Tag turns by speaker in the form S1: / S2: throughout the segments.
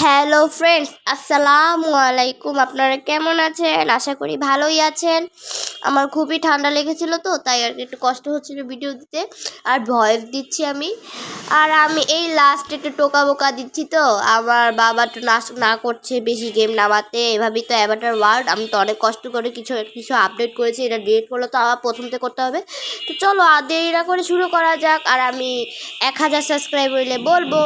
S1: Hello friends, আসসালামু আলাইকুম। আপনারা কেমন আছেন? আশা করি ভালোই আছেন। আমার খুবই ঠান্ডা লেগেছিল, তো তাই আর কি একটু কষ্ট হচ্ছিল ভিডিও দিতে, আর ভয়েস দিচ্ছি আমি। আর আমি এই লাস্ট একটু টোকা বোকা দিচ্ছি, তো আমার বাবা একটু না করছে বেশি গেম নামাতে। এভাবেই তো অ্যাভাটার ওয়ার্ল্ড আমি তো অনেক কষ্ট করে কিছু কিছু আপডেট করেছি, এটা ডিলিট করলে তো আবার প্রথম থেকে করতে হবে। তো চলো আর দেরি না করে শুরু করা যাক। আর আমি 1000 সাবস্ক্রাইব হইলে বলবো।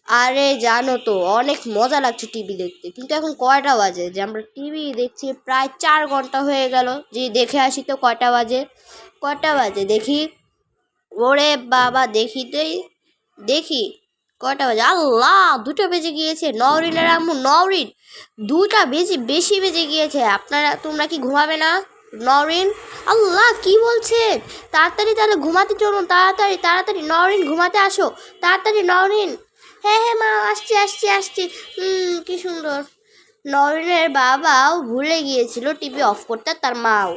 S1: আরে জানো তো, অনেক মজা লাগছে টিভি দেখতে, কিন্তু এখন কয়টা বাজে যে আমরা টিভি দেখছি? প্রায় 4 ঘন্টা হয়ে গেল। যে দেখে আসি তো কয়টা বাজে দেখি। ওরে বাবা, দেখি কয়টা বাজে। আল্লাহ, 2টা বেজে গিয়েছে। নওরিনের আম্মু, নওরিন, 2টা বেশি বেজে গিয়েছে। তোমরা কি ঘুমাবে না? নওরিন, আল্লাহ কি বলছেন? তাড়াতাড়ি তাহলে ঘুমাতে চলুন, তাড়াতাড়ি তাড়াতাড়ি নওরিন, ঘুমাতে আসো তাড়াতাড়ি নওরিন। হ্যাঁ হ্যাঁ মা, আসছি। কি সুন্দর। নরিনের বাবাও ভুলে গিয়েছিল টিভি অফ করতে, তার মাও।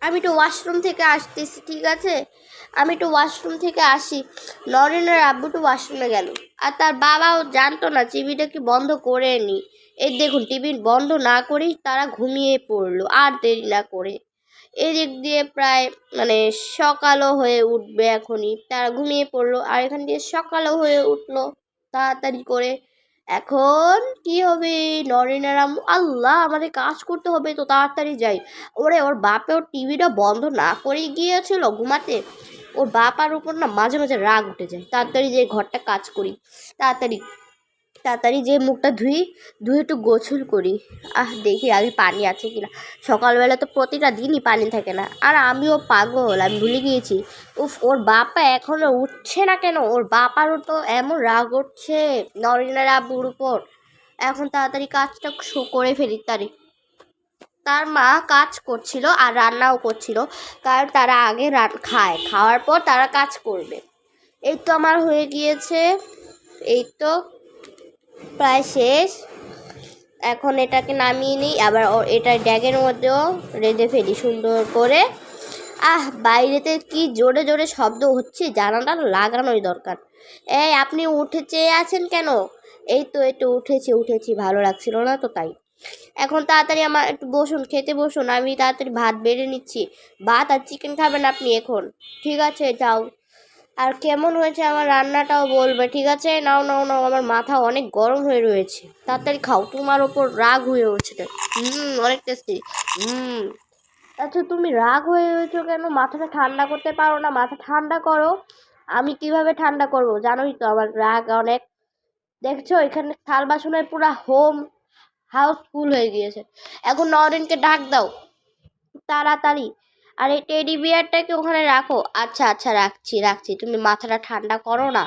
S1: আমি একটু ওয়াশরুম থেকে আসতেছি, ঠিক আছে? আমি একটু ওয়াশরুম থেকে আসি। নরিনের আব্বু তো ওয়াশরুমে গেল, আর তার বাবাও জানতো না টিভিটা কি বন্ধ করে নি। এই দেখুন, টিভি বন্ধ না করেই তারা ঘুমিয়ে পড়লো আর দেরি না করে। এদিক দিয়ে প্রায় সকালও হয়ে উঠবে এখনই, তারা ঘুমিয়ে পড়লো, আর এখান দিয়ে সকালও হয়ে উঠলো তাড়াতাড়ি করে। এখন কি হবে? নরেনের আম্মু, আল্লাহ আমাদের কাজ করতে হবে, তো তাড়াতাড়ি যাই। ওর বাপেও টিভিটা বন্ধ না করেই গিয়েছিল ঘুমাতে। ওর বাপার উপর না মাঝে মাঝে রাগ উঠে যায়। তাড়াতাড়ি যে ঘরটা কাজ করি, তাড়াতাড়ি তাড়াতাড়ি যে মুখটা ধুয়ে একটু গোসল করি। দেখি আগে পানি আছে কিনা। সকালবেলা তো প্রতিটা দিনই পানি থাকে না। আর আমিও পাগল, আমি ভুলে গিয়েছি। ওর বাপা এখনো উঠছে না কেন? ওর বাপারও তো এমন রাগ উঠছে নরিনের আব্বুর উপর। এখন তাড়াতাড়ি কাজটা করে ফেলি। তার মা কাজ করছিল আর রান্নাও করছিল, কারণ তারা আগে খাওয়ার পর তারা কাজ করবে। এই তো আমার হয়ে গিয়েছে, এই তো প্রায় শেষ। এখন এটাকে নামিয়ে নিই, আবার এটা ড্যাগের মধ্যেও রেঁধে ফেলি সুন্দর করে। বাইরেতে কি জোরে জোরে শব্দ হচ্ছে, জানালা লাগানোই দরকার। আপনি উঠে চেয়ে আছেন কেন? এই তো উঠেছি, ভালো লাগছিল না তো তাই। এখন তাড়াতাড়ি আমার একটু বসুন, খেতে বসুন। আমি তাড়াতাড়ি ভাত বেড়ে নিচ্ছি। ভাত আর চিকেন খাবেন আপনি এখন? ঠিক আছে, যাও। আর কেমন হয়েছে আমার রান্নাটাও বলবে, ঠিক আছে? নাও, আমার মাথা অনেক গরম হয়ে রয়েছে। তাড়াতাড়ি খাও, তোমার ওপর রাগ হয়ে উঠছে। অনেক টেস্টি। আচ্ছা, তুমি রাগ হয়ে রয়েছো কেন? মাথাটা ঠান্ডা করতে পারো না? মাথা ঠান্ডা করো। আমি কিভাবে ঠান্ডা করব? জানোই তো আমার রাগ অনেক। দেখছো এখানে থাল বাসনের পুরা হাউস ফুল হয়ে গিয়েছে। এখন নরেনকে ডাক দাও তাড়াতাড়ি। আর এই টেডি বিয়ারটাকে ওখানে রাখো। আচ্ছা, রাখছি। তুমি মাথাটা ঠান্ডা করো না।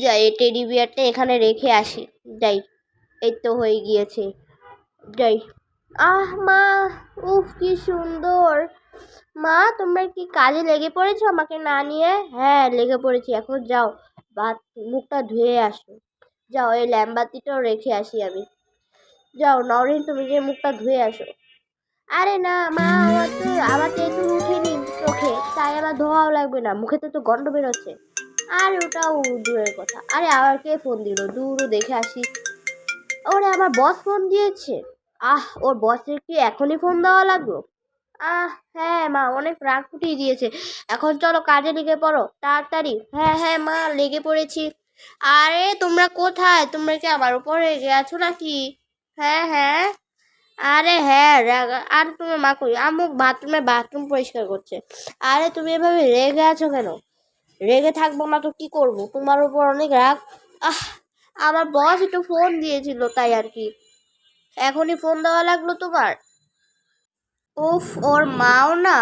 S1: যাই, এই টেডি বিয়ারটা এখানে রেখে আসি। যাই, এই তো হয়ে গিয়েছে। যাই। মা, উফ কি সুন্দর। মা, তোমরা কি কাজে লেগে পড়েছো আমাকে না নিয়ে? হ্যাঁ, লেগে পড়েছি। এখন যাও, মুখটা ধুয়ে আসো। যাও, এই ল্যাম্বাতিটাও রেখে আসি আমি। যাও নরিন, তুমি যে মুখটা ধুয়ে আসো। আরে না মা, আমার তো একটু উঠেনি চোখে, তাই আমার ধোয়াও লাগবে না। মুখে তো গন্ধ বেরোচ্ছে। আরে ওটাও দূরের কথা। আরে আবার কে ফোন দিল? দূরও দেখে আসি। ওরে, আমার বস ফোন দিয়েছে। ওর বসের কি এখনই ফোন দেওয়া লাগলো? হ্যাঁ মা, অনেক রাগ উঠিয়ে দিয়েছে। এখন চলো কাজে লেগে পড়ো তাড়াতাড়ি। হ্যাঁ মা, লেগে পড়েছি। আরে তোমরা কোথায়? তোমরা কি আমার উপর রেগে আছো নাকি? হ্যাঁ। আরে হ্যাঁ, আর তোমার মা কই? আম্মু বাথরুম পরিষ্কার করছে। আরে তুমি এভাবে রেগে আছো কেন? রেগে থাকবো না তো কি করবো? তোমার উপর অনেক রাগ। আমার বস একটু ফোন দিয়েছিল, তাই আর কি। এখনই ফোন দেওয়া লাগলো তোমার? উফ, ওর মাও না।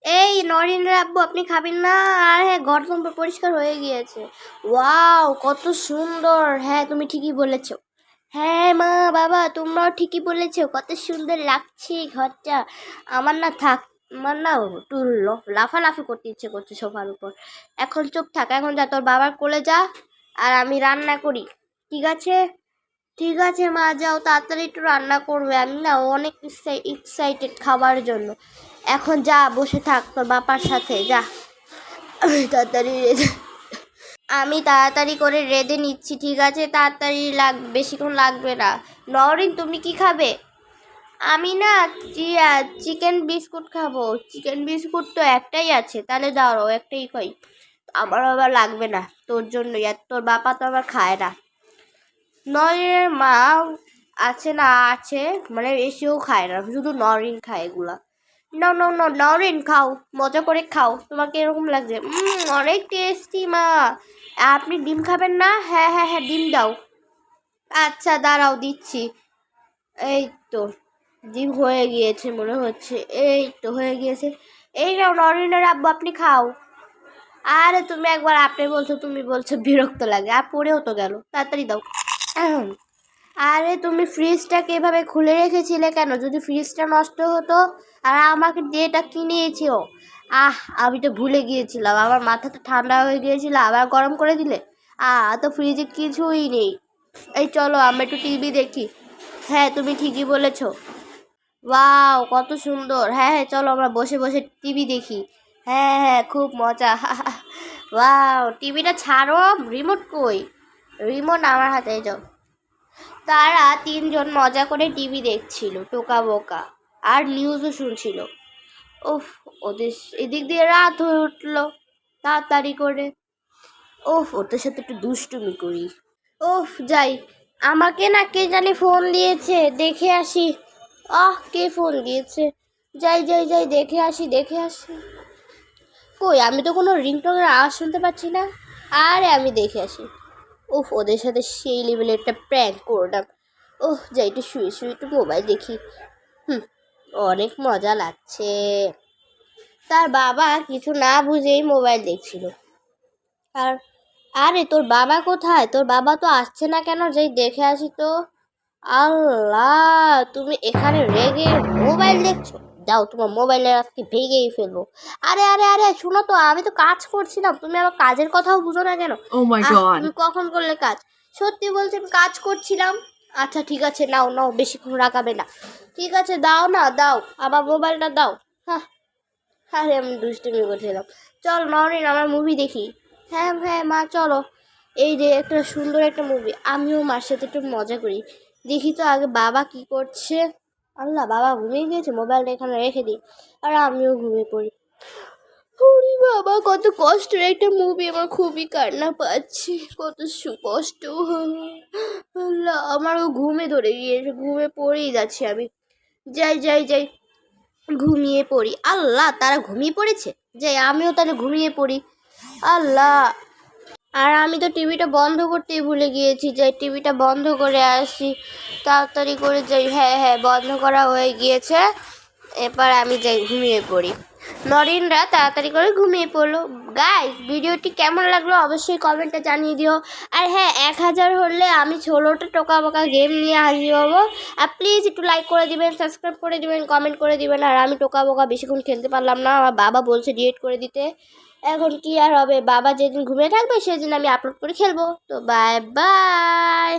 S1: এই নরেন্দ্র আব্বু, আপনি খাবেন না? আর হ্যাঁ, ঘর পরিষ্কার হয়ে গিয়েছে। ওয়াও, কত সুন্দর। হ্যাঁ, তুমি ঠিকই বলেছো। হ্যাঁ মা, বাবা, তোমরাও ঠিকই বলেছো, কত সুন্দর লাগছে ঘরটা। আমার না একটু লাফালাফি করতে ইচ্ছে করছে সোফার উপর। এখন চুপ থাক, এখন যা তোর বাবার কোলে যা, আর আমি রান্না করি। ঠিক আছে মা, যাও তাড়াতাড়ি একটু রান্না করবে। আমি না অনেক এক্সাইটেড খাবার জন্য। এখন যা, বসে থাক তোর বাবার সাথে, যা তাড়াতাড়ি। আমি তাড়াতাড়ি করে রেঁধে নিচ্ছি, ঠিক আছে? তাড়াতাড়ি বেশিক্ষণ লাগবে না। নওরিন, তুমি কি খাবে? আমি না চিকেন বিস্কুট খাবো। চিকেন বিস্কুট তো একটাই আছে, তাহলে দাঁড়াও একটাই খাই। আমার আবার লাগবে না তোর জন্যই, আর তোর বাবা তো আবার খায় না। নরিনের মা আছে না, আছে মানে এসেও খায় না, শুধু নরিন খায় এগুলা। না না না, নরিন খাও, মজা করে খাও। তোমাকে এরকম লাগছে? অনেক টেস্টি মা। আপনি ডিম খাবেন না? হ্যাঁ হ্যাঁ হ্যাঁ, ডিম দাও। আচ্ছা দাঁড়াও দিচ্ছি। এই তো ডিম হয়ে গিয়েছে মনে হচ্ছে, এই তো হয়ে গিয়েছে। এই নাও নরিনের আব্বু, আপনি খাও। আরে তুমি একবার আপনি বলছো, তুমি বলছো, বিরক্ত লাগে। আর পড়েও তো গেল, তাড়াতাড়ি দাও। আরে তুমি ফ্রিজটাকে এভাবে খুলে রেখেছিলে কেন? যদি ফ্রিজটা নষ্ট হতো আর আমাকে যেটা কিনেছো, আমি তো ভুলে গিয়েছিলাম, আমার মাথাটা ঠান্ডা হয়ে গিয়েছিল, আবার গরম করে দিলে। তো ফ্রিজে কিছুই নেই। এই চলো আমরা একটু টিভি দেখি। হ্যাঁ তুমি ঠিকই বলেছো। ওয়াও কত সুন্দর। হ্যাঁ হ্যাঁ চলো আমরা বসে বসে টিভি দেখি। হ্যাঁ হ্যাঁ খুব মজা। ওয়াও, টিভিটা ছাড়ো, রিমোট কই? রিমোট আমার হাতে, যাও। তারা তিনজন মজা করে টিভি দেখছিল, টোকা বোকা, আর নিউজও শুনছিল। উফ, ওদের এদিক দিয়ে রাত হয়ে উঠলো তাড়াতাড়ি করে। ওদের সাথে একটু দুষ্টুমি করি। যাই, আমাকে না কে জানি ফোন দিয়েছে, দেখে আসি। কে ফোন দিয়েছে? যাই যাই যাই, দেখে আসি দেখে আসি। কই, আমি তো কোনো রিংটোনের আওয়াজ শুনতে পাচ্ছি না। আরে আমি দেখে আসি। ওদের সাথে সেই লেভেলের একটা প্র্যাঙ্ক করলাম। যাই একটু শুয়ে শুয়ে একটু মোবাইল দেখি। অনেক মজা লাগছে। তার বাবা কিছু না বুঝেই মোবাইল দেখছিল। আর আরে তোর বাবা কোথায়? তোর বাবা তো আসছে না কেন? যাই দেখে আসি তো। আল্লাহ, তুমি এখানে রেগে মোবাইল দেখছো? যাও, তোমার মোবাইলের আজকে ভেঙেই ফেলবো। আরে আরে আরে শুনো তো, আমি তো কাজ করছিলাম, তুমি আমার কাজের কথাও বুঝো না কেন? তুমি কখন করলে কাজ? সত্যি বলছি আমি কাজ করছিলাম। আচ্ছা ঠিক আছে, নাও নাও, বেশিক্ষণ রাখাবে না। ঠিক আছে দাও না, দাও আবার মোবাইলটা দাও। আরে আমি দুষ্টুমি করছিলাম। চল নরিন, আমার মুভি দেখি। হ্যাঁ হ্যাঁ মা চলো। এই যে একটা সুন্দর একটা মুভি, আমিও মার সাথে একটু মজা করি। দেখি তো আগে বাবা কি করছে। আল্লাহ, বাবা ঘুমিয়ে গিয়েছে, মোবাইলটা এখানে রেখে দিই আর আমিও ঘুমিয়ে পড়ি। ওরে বাবা, কত কষ্টের একটা মুভি, আমার খুবই কান্না পাচ্ছে, কত কষ্ট। আল্লাহ, আমারও ঘুমে ধরে গিয়েছে, ঘুমে পড়েই যাচ্ছি আমি। যাই যাই যাই, ঘুমিয়ে পড়ি। আল্লাহ, তারা ঘুমিয়ে পড়েছে, যাই আমিও তাহলে ঘুমিয়ে পড়ি। আল্লাহ, আর আমি তো টিভিটা বন্ধ করতেই ভুলে গিয়েছি, যাই টিভিটা বন্ধ করে আসি তাড়াতাড়ি করে। যাই, হ্যাঁ হ্যাঁ বন্ধ করা হয়ে গিয়েছে। এবার আমি যাই ঘুমিয়ে পড়ি। নরিনরা তাড়াতাড়ি করে ঘুমিয়ে পড়লো। গাইস, ভিডিওটি কেমন লাগলো অবশ্যই কমেন্টে জানিয়ে দিও। আর হ্যাঁ, 1000 হলে আমি ছোটোটা টোকা বোকা গেম নিয়ে হাজির হবো। আর প্লিজ একটু লাইক করে দিবেন, সাবস্ক্রাইব করে দিবেন, কমেন্ট করে দিবেন। আর আমি টোকা বোকা বেশিক্ষণ খেলতে পারলাম না, আমার বাবা বলছে ডিলিট করে দিতে। এখন কি আর হবে, বাবা যেদিন ঘুমিয়ে থাকবে সেদিন আমি আপলোড করে খেলবো। তো বাই বাই।